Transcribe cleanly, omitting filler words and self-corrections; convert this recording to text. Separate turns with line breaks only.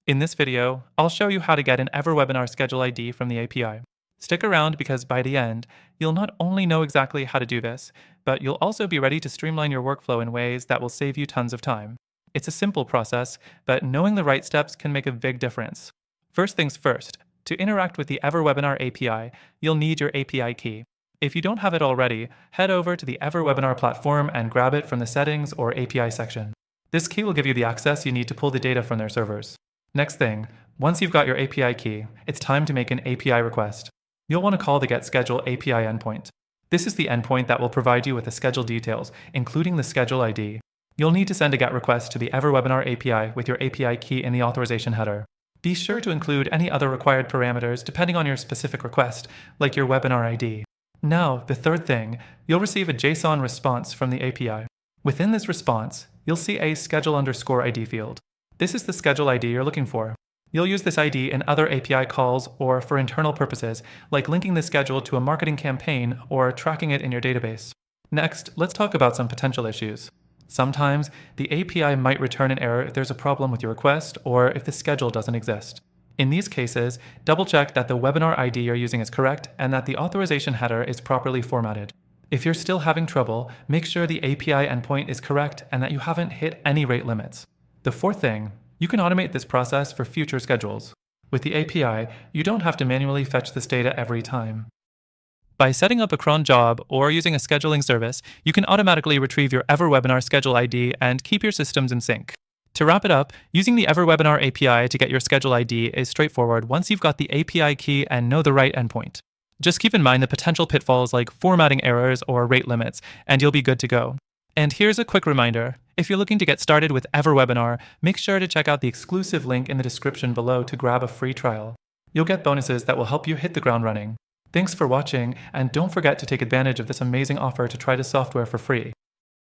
In this video, I'll show you how to get an EverWebinar schedule ID from the API. Stick around because by the end, you'll not only know exactly how to do this, but you'll also be ready to streamline your workflow in ways that will save you tons of time. It's a simple process, but knowing the right steps can make a big difference. First things first, to interact with the EverWebinar API, you'll need your API key. If you don't have it already, head over to the EverWebinar platform and grab it from the Settings or API section. This key will give you the access you need to pull the data from their servers. Next thing, once you've got your API key, it's time to make an API request. You'll want to call the getSchedule API endpoint. This is the endpoint that will provide you with the schedule details, including the schedule ID. You'll need to send a GET request to the EverWebinar API with your API key in the authorization header. Be sure to include any other required parameters depending on your specific request, like your webinar ID. Now, the third thing, you'll receive a JSON response from the API. Within this response, you'll see a schedule_ID field. This is the schedule ID you're looking for. You'll use this ID in other API calls or for internal purposes, like linking the schedule to a marketing campaign or tracking it in your database. Next, let's talk about some potential issues. Sometimes, the API might return an error if there's a problem with your request or if the schedule doesn't exist. In these cases, double-check that the webinar ID you're using is correct and that the authorization header is properly formatted. If you're still having trouble, make sure the API endpoint is correct and that you haven't hit any rate limits. The fourth thing, you can automate this process for future schedules. With the API, you don't have to manually fetch this data every time. By setting up a cron job or using a scheduling service, you can automatically retrieve your EverWebinar schedule ID and keep your systems in sync. To wrap it up, using the EverWebinar API to get your schedule ID is straightforward once you've got the API key and know the right endpoint. Just keep in mind the potential pitfalls like formatting errors or rate limits, and you'll be good to go. And here's a quick reminder, if you're looking to get started with EverWebinar, make sure to check out the exclusive link in the description below to grab a free trial. You'll get bonuses that will help you hit the ground running. Thanks for watching, and don't forget to take advantage of this amazing offer to try the software for free.